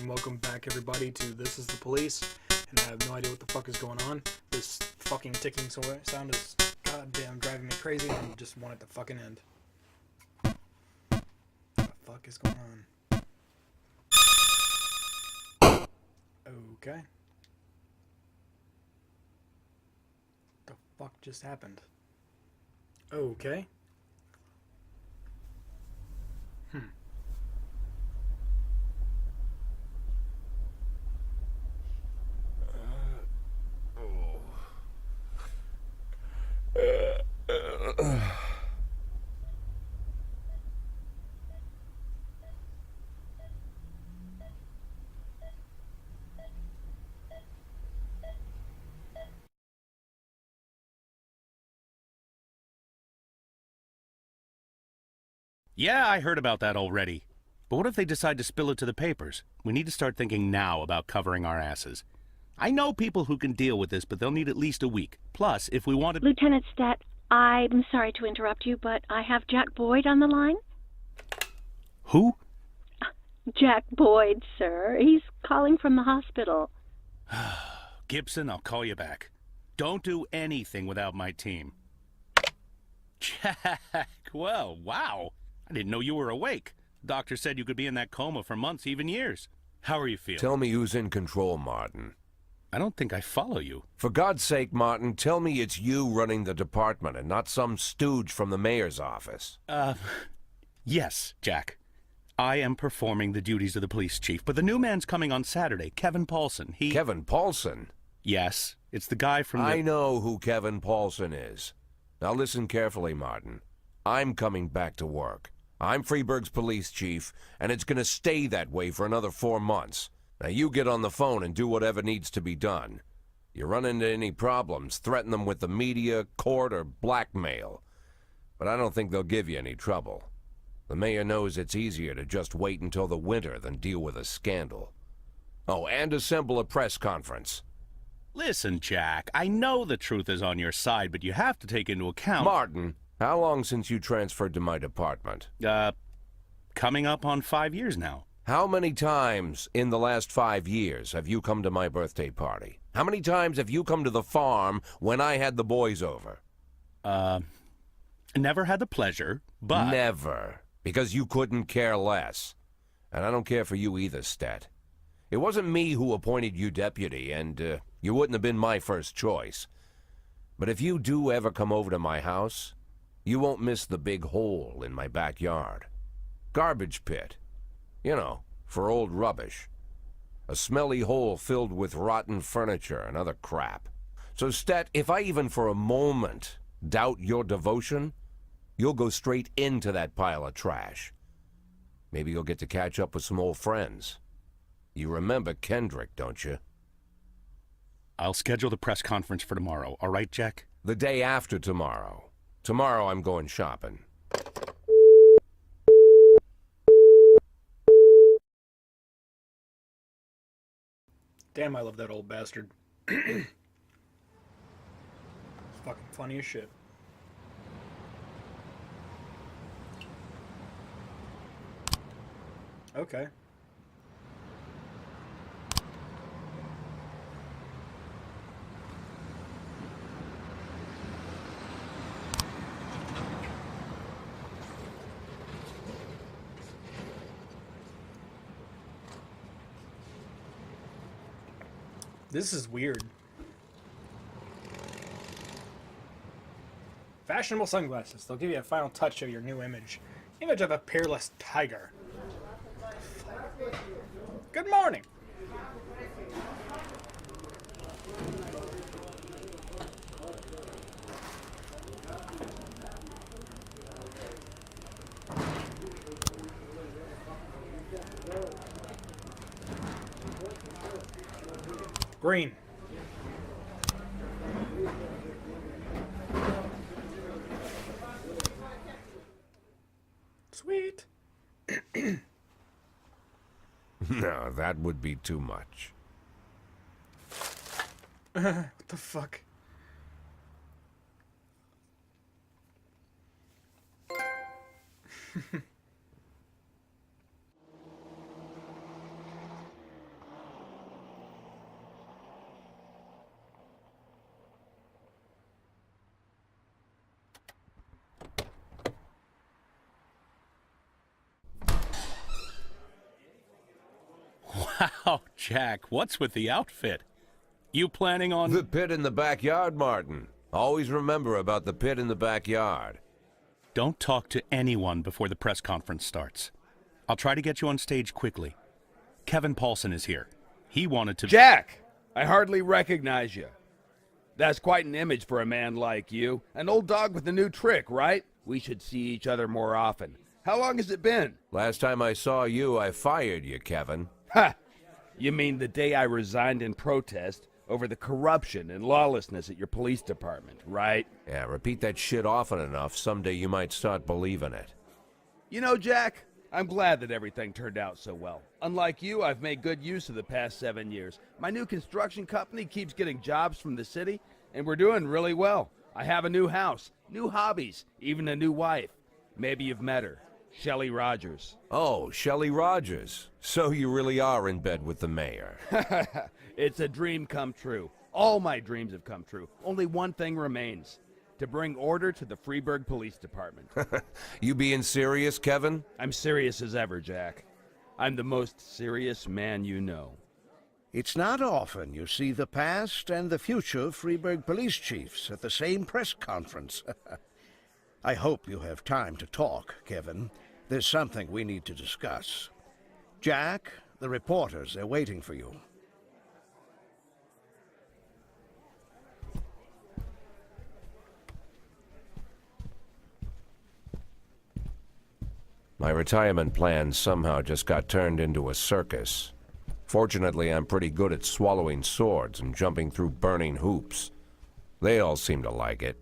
and welcome back everybody to This is the Police, and I have no idea what the fuck is going on. This fucking ticking sound is goddamn driving me crazy, and I just want it to fucking end. What the fuck is going on? Okay. What the fuck just happened? Okay. Yeah, I heard about that already. But what if they decide to spill it to the papers? We need to start thinking now about covering our asses. I know people who can deal with this, but they'll need at least a week. Plus, if we want to... Lieutenant Stat, I'm sorry to interrupt you, but I have Jack Boyd on the line. Who? Jack Boyd, sir. He's calling from the hospital. Gibson, I'll call you back. Don't do anything without my team. Jack, well, wow. I didn't know you were awake. Doctor said you could be in that coma for months, even years. How are you feeling? Tell me who's in control, Martin. I don't think I follow you. For God's sake, Martin, tell me it's you running the department and not some stooge from the mayor's office. Yes, Jack. I am performing the duties of the police chief, but the new man's coming on Saturday, Kevin Paulson. Kevin Paulson? Yes, it's the guy from the... I know who Kevin Paulson is. Now listen carefully, Martin. I'm coming back to work. I'm Freeburg's police chief, and it's going to stay that way for another 4 months. Now you get on the phone and do whatever needs to be done. You run into any problems, threaten them with the media, court, or blackmail. But I don't think they'll give you any trouble. The mayor knows it's easier to just wait until the winter than deal with a scandal. Oh, and assemble a press conference. Listen, Jack, I know the truth is on your side, but you have to take into account... Martin, how long since you transferred to my department? Coming up on 5 years now. How many times in the last 5 years have you come to my birthday party? How many times have you come to the farm when I had the boys over? Never had the pleasure, but... Never. Because you couldn't care less. And I don't care for you either, Stat. It wasn't me who appointed you deputy, and you wouldn't have been my first choice. But if you do ever come over to my house, you won't miss the big hole in my backyard. Garbage pit. You know, for old rubbish. A smelly hole filled with rotten furniture and other crap. So, Stat, if I even for a moment doubt your devotion, you'll go straight into that pile of trash. Maybe you'll get to catch up with some old friends. You remember Kendrick, don't you? I'll schedule the press conference for tomorrow, all right, Jack? The day after tomorrow. Tomorrow I'm going shopping. Damn, I love that old bastard. It's fucking funny as shit. Okay. This is weird. Fashionable sunglasses. They'll give you a final touch of your new image. Image of a peerless tiger. Good morning. Green. Sweet. No, that would be too much. What the fuck? Wow, Jack, what's with the outfit? You planning on... The pit in the backyard, Martin. Always remember about the pit in the backyard. Don't talk to anyone before the press conference starts. I'll try to get you on stage quickly. Kevin Paulson is here. He wanted to... Jack! I hardly recognize you. That's quite an image for a man like you. An old dog with a new trick, right? We should see each other more often. How long has it been? Last time I saw you, I fired you, Kevin. Ha! You mean the day I resigned in protest over the corruption and lawlessness at your police department, right? Yeah, repeat that shit often enough, someday you might start believing it. You know, Jack, I'm glad that everything turned out so well. Unlike you, I've made good use of the past 7 years. My new construction company keeps getting jobs from the city, and we're doing really well. I have a new house, new hobbies, even a new wife. Maybe you've met her. Shelley Rogers. Oh, Shelley Rogers. So you really are in bed with the mayor. It's a dream come true. All my dreams have come true. Only one thing remains. To bring order to the Freeburg Police Department. You being serious, Kevin? I'm serious as ever, Jack. I'm the most serious man you know. It's not often you see the past and the future Freeburg police chiefs at the same press conference. I hope you have time to talk, Kevin. There's something we need to discuss. Jack, the reporters are waiting for you. My retirement plan somehow just got turned into a circus. Fortunately, I'm pretty good at swallowing swords and jumping through burning hoops. They all seem to like it.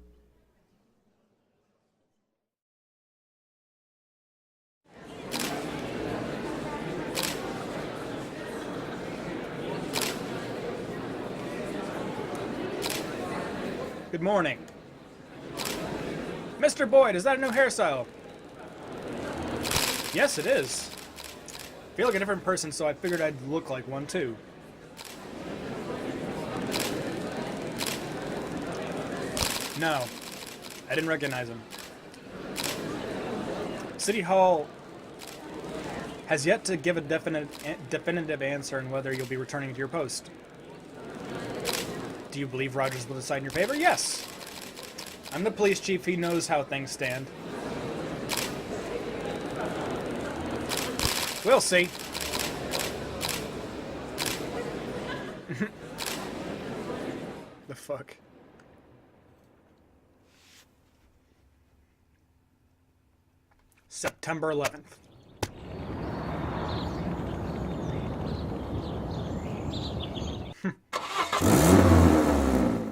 Good morning. Mr. Boyd, is that a new hairstyle? Yes, it is. I feel like a different person, so I figured I'd look like one too. No, I didn't recognize him. City Hall has yet to give a definitive answer on whether you'll be returning to your post. Do you believe Rogers will decide in your favor? Yes. I'm the police chief. He knows how things stand. We'll see. The fuck? September 11th.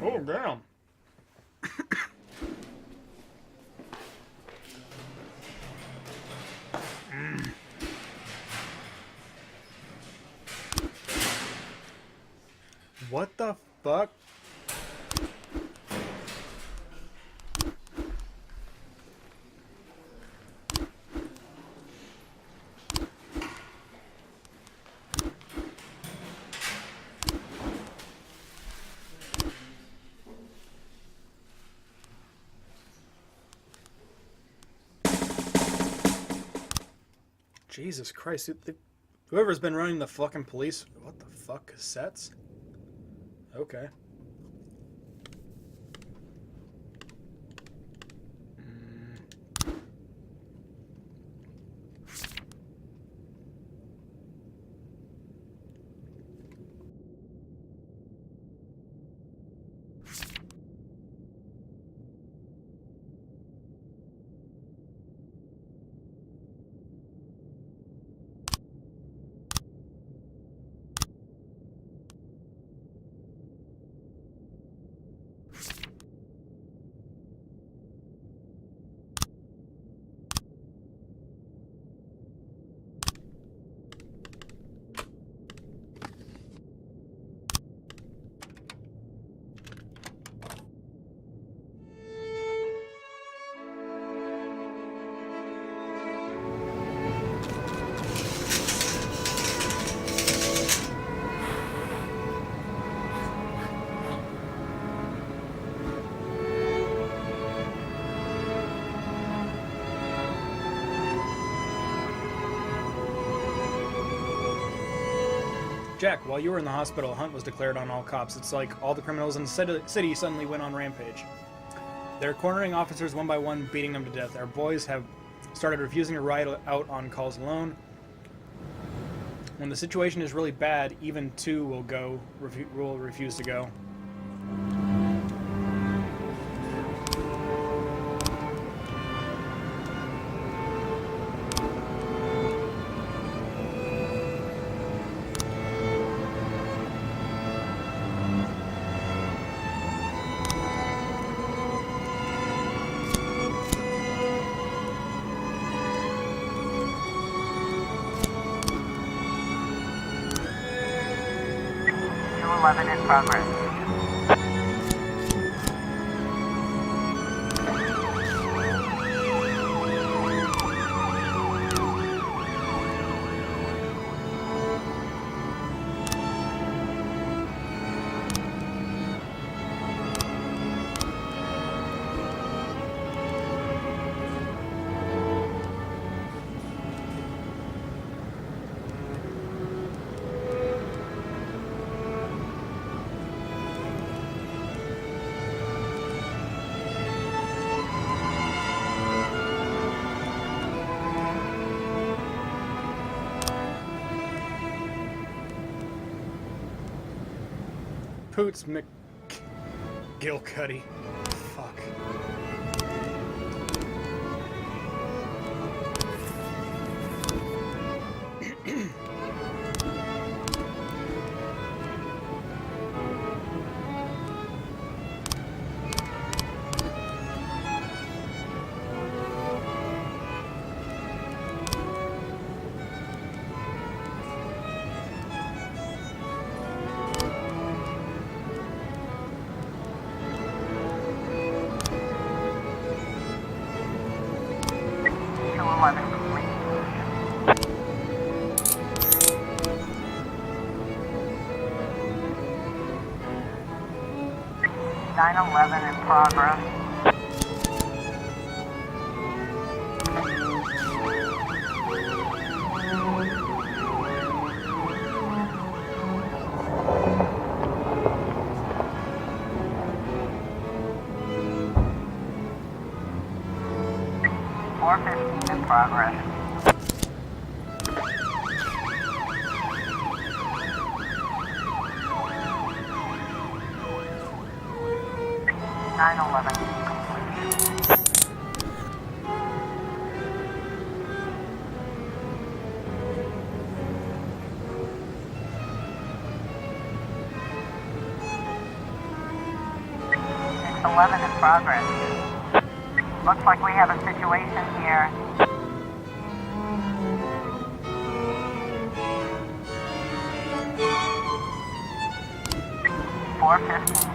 Oh, damn. What the fuck? Jesus Christ. Whoever's been running the fucking police... What the fuck? Cassettes? Okay. Jack, while you were in the hospital, a hunt was declared on all cops. It's like all the criminals in the city suddenly went on rampage. They're cornering officers one by one, beating them to death. Our boys have started refusing to ride out on calls alone. When the situation is really bad, even two will refuse to go. In progress. Poots McGilcuddy. Fuck. In progress. In progress. 911 complete. It's 11 in progress. Looks like we have a situation here. 415.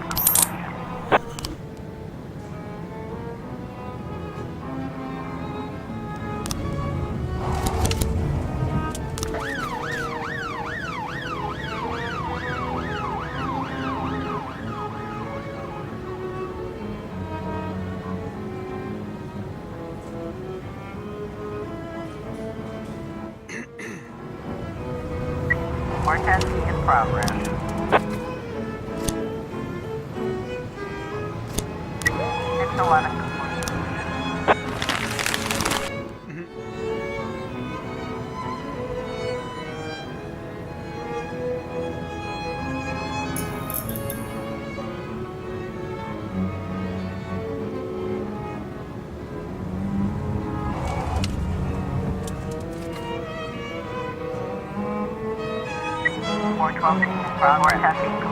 We're testing in progress. 611 412 in progress. Testing complete.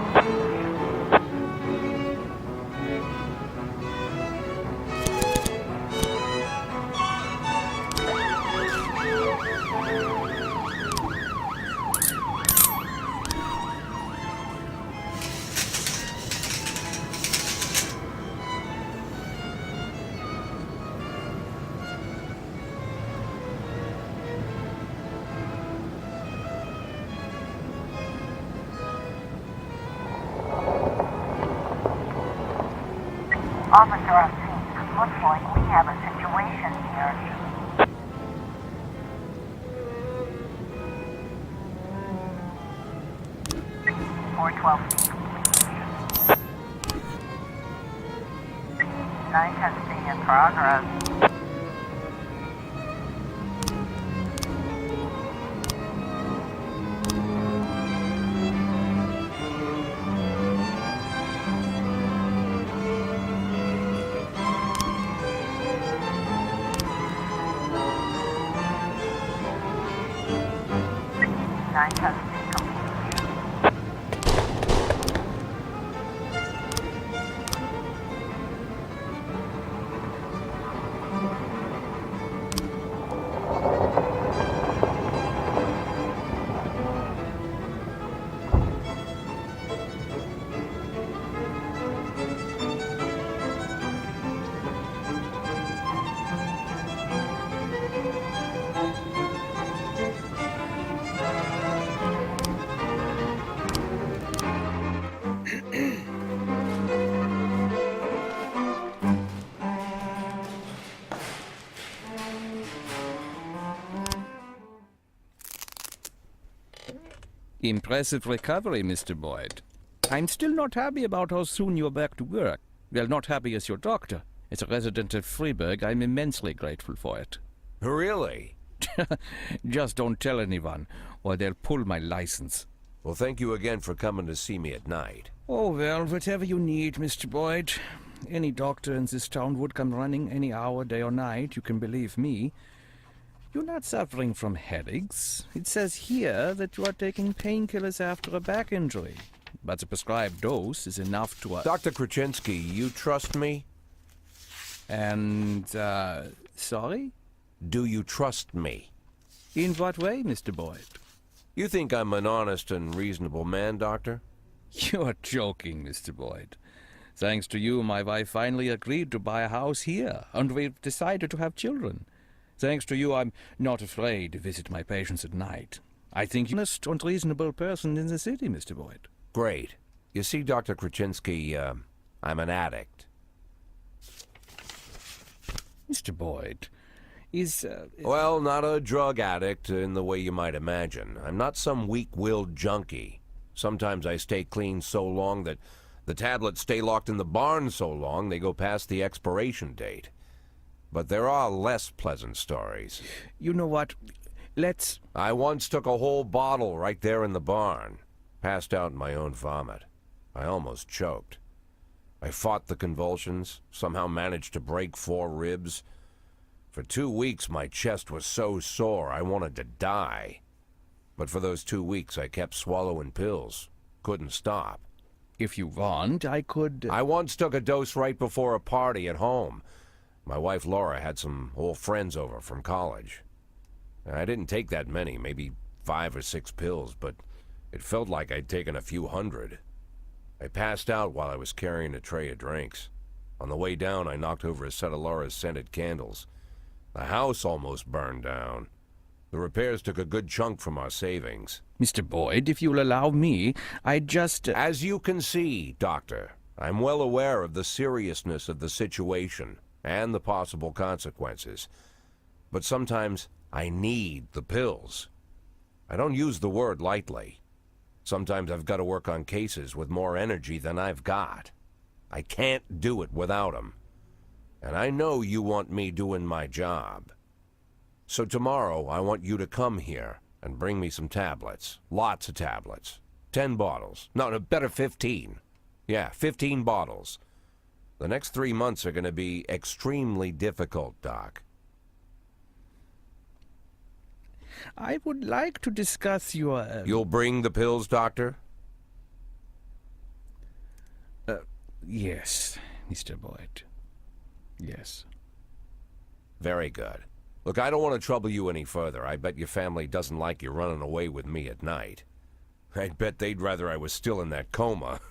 Officer on scene. Looks like we have a situation here. 412. 9 testing in progress. Nine testing complete. Impressive recovery, Mr. Boyd. I'm still not happy about how soon you're back to work. Well, not happy as your doctor. As a resident of Freiburg, I'm immensely grateful for it. Really? Just don't tell anyone, or they'll pull my license. Well, thank you again for coming to see me at night. Oh, well, whatever you need, Mr. Boyd. Any doctor in this town would come running any hour, day or night, you can believe me. You're not suffering from headaches. It says here that you are taking painkillers after a back injury. But the prescribed dose is enough to... Dr. Kraczynski, you trust me? And, sorry? Do you trust me? In what way, Mr. Boyd? You think I'm an honest and reasonable man, Doctor? You're joking, Mr. Boyd. Thanks to you, my wife finally agreed to buy a house here, and we've decided to have children. Thanks to you, I'm not afraid to visit my patients at night. I think you're an honest and reasonable person in the city, Mr. Boyd. Great. You see, Dr. Kraczynski, I'm an addict. Mr. Boyd, is... Well, not a drug addict in the way you might imagine. I'm not some weak-willed junkie. Sometimes I stay clean so long that the tablets stay locked in the barn so long they go past the expiration date. But there are less pleasant stories. You know what? Let's... I once took a whole bottle right there in the barn. Passed out in my own vomit. I almost choked. I fought the convulsions, somehow managed to break 4 ribs. For 2 weeks, my chest was so sore I wanted to die. But for those 2 weeks, I kept swallowing pills. Couldn't stop. If you want, I could... I once took a dose right before a party at home. My wife Laura had some old friends over from college. I didn't take that many, maybe 5 or 6 pills, but it felt like I'd taken a few hundred. I passed out while I was carrying a tray of drinks. On the way down, I knocked over a set of Laura's scented candles. The house almost burned down. The repairs took a good chunk from our savings. Mr. Boyd, if you'll allow me, I'd just... As you can see, Doctor, I'm well aware of the seriousness of the situation and the possible consequences. But sometimes I need the pills. I don't use the word lightly. Sometimes I've got to work on cases with more energy than I've got. I can't do it without 'em. And I know you want me doing my job. So tomorrow I want you to come here and bring me some tablets. Lots of tablets. 10 bottles. No, better 15. Yeah, 15 bottles. The next 3 months are going to be extremely difficult, Doc. I would like to discuss your... You'll bring the pills, Doctor? Yes, Mr. Boyd. Yes. Very good. Look, I don't want to trouble you any further. I bet your family doesn't like you running away with me at night. I'd bet they'd rather I was still in that coma.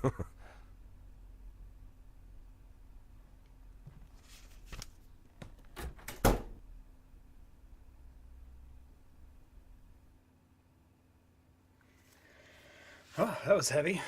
Oh, that was heavy.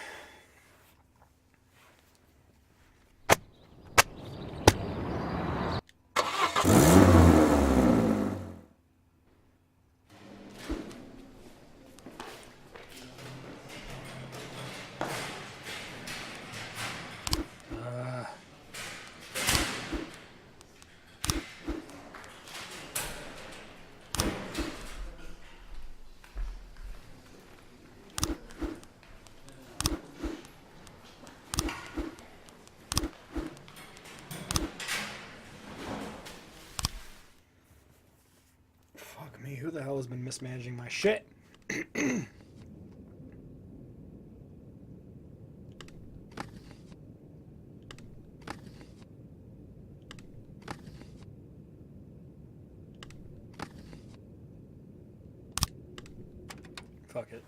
has been mismanaging my shit. Fuck it.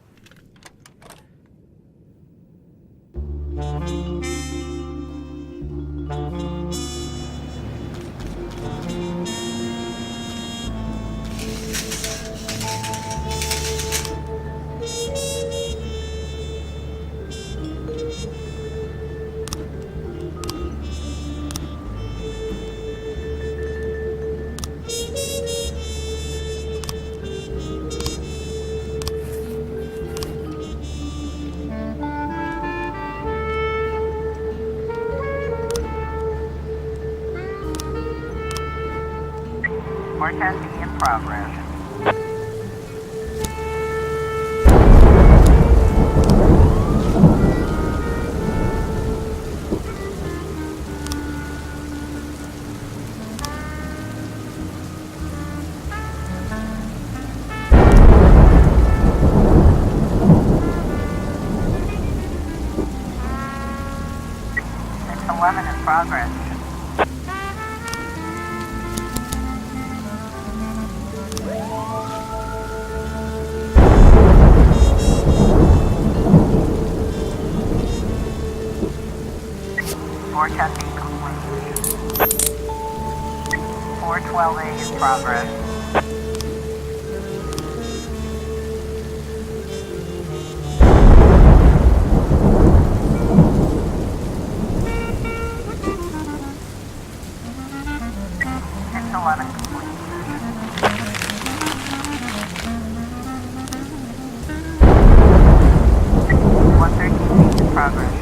More testing in progress. It's 11 in progress. Four testing complete. 412A in progress. It's 11 complete. 113 in progress.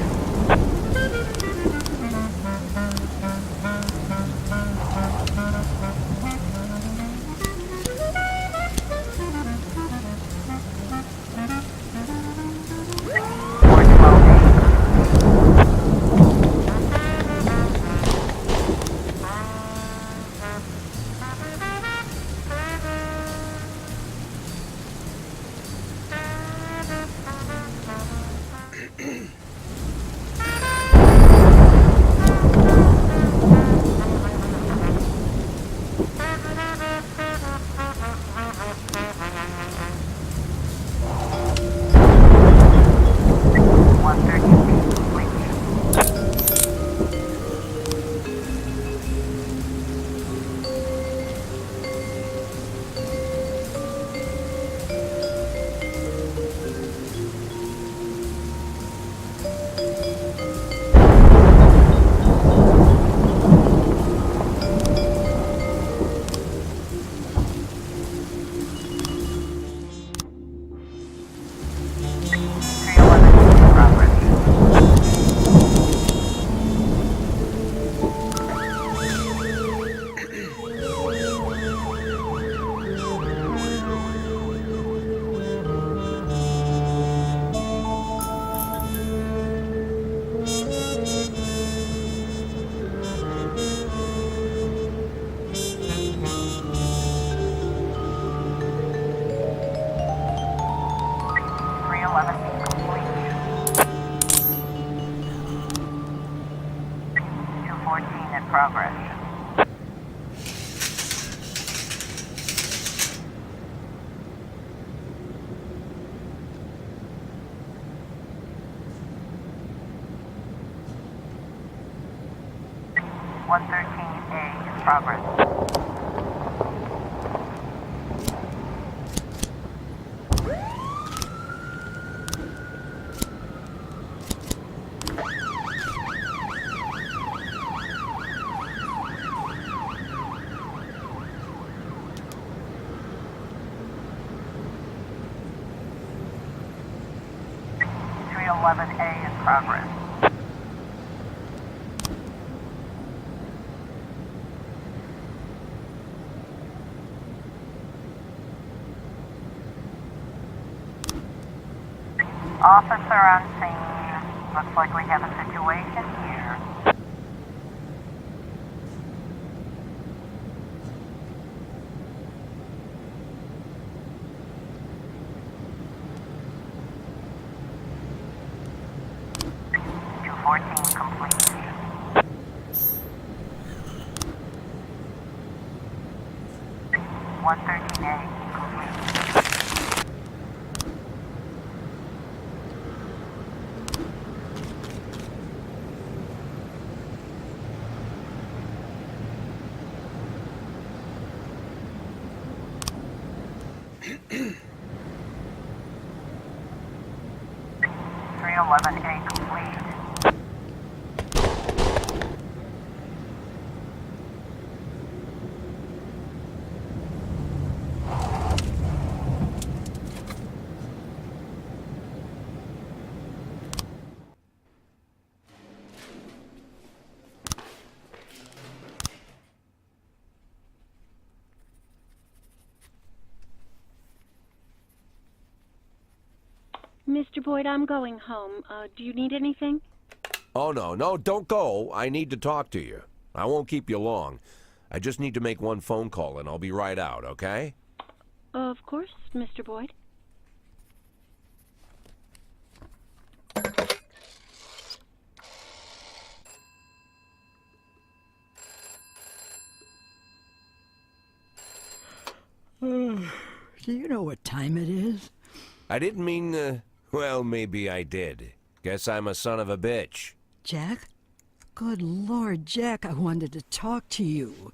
Progress. A in progress. A in progress. Officer on scene. Looks like we have a situation here. 14 complete. 113A complete. Three 11A complete. Mr. Boyd, I'm going home. Do you need anything? Oh, no, don't go. I need to talk to you. I won't keep you long. I just need to make one phone call and I'll be right out, okay? Of course, Mr. Boyd. Do you know what time it is? I didn't mean, well, maybe I did. Guess I'm a son of a bitch. Jack? Good Lord, Jack, I wanted to talk to you.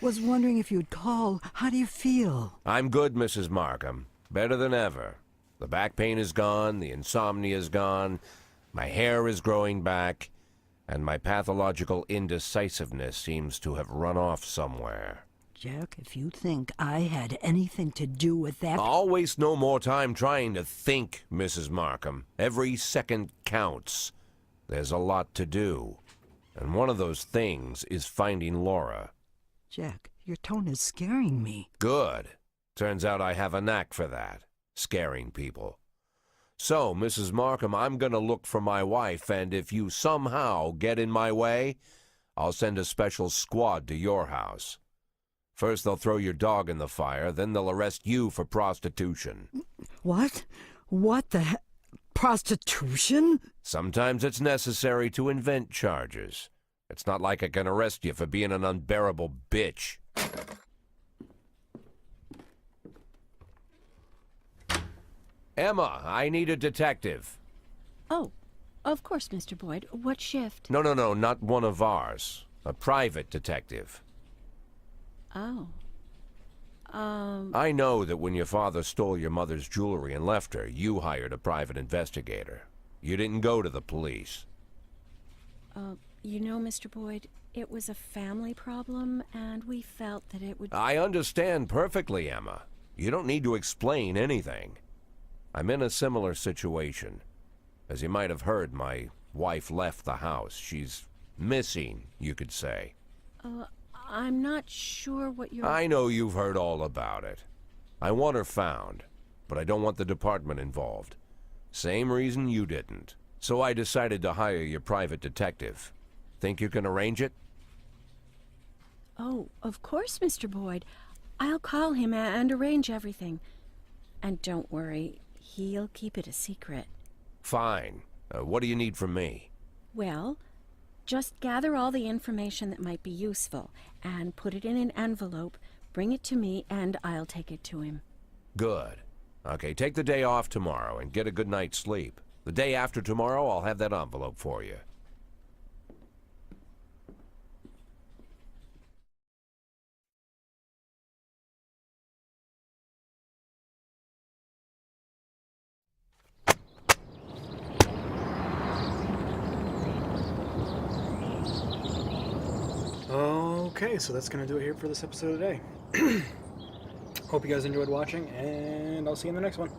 Was wondering if you'd call. How do you feel? I'm good, Mrs. Markham. Better than ever. The back pain is gone, the insomnia is gone, my hair is growing back, and my pathological indecisiveness seems to have run off somewhere. Jack, if you think I had anything to do with that... I'll waste no more time trying to think, Mrs. Markham. Every second counts. There's a lot to do. And one of those things is finding Laura. Jack, your tone is scaring me. Good. Turns out I have a knack for that. Scaring people. So, Mrs. Markham, I'm gonna look for my wife, and if you somehow get in my way, I'll send a special squad to your house. First they'll throw your dog in the fire, then they'll arrest you for prostitution. What? What the prostitution? Sometimes it's necessary to invent charges. It's not like I can arrest you for being an unbearable bitch. Emma, I need a detective. Oh, of course, Mr. Boyd. What shift? No, not one of ours. A private detective. Oh. I know that when your father stole your mother's jewelry and left her, you hired a private investigator. You didn't go to the police. You know, Mr. Boyd, it was a family problem, and we felt that it would... I understand perfectly, Emma. You don't need to explain anything. I'm in a similar situation. As you might have heard, my wife left the house. She's missing, you could say. I'm not sure what you're... I know you've heard all about it. I want her found, but I don't want the department involved. Same reason you didn't. So I decided to hire your private detective. Think you can arrange it? Oh, of course, Mr. Boyd. I'll call him and arrange everything. And don't worry, he'll keep it a secret. Fine. What do you need from me? Well, just gather all the information that might be useful and put it in an envelope, bring it to me, and I'll take it to him. Good. Okay, take the day off tomorrow and get a good night's sleep. The day after tomorrow, I'll have that envelope for you. Okay, so that's going to do it here for this episode today. Hope you guys enjoyed watching, and I'll see you in the next one.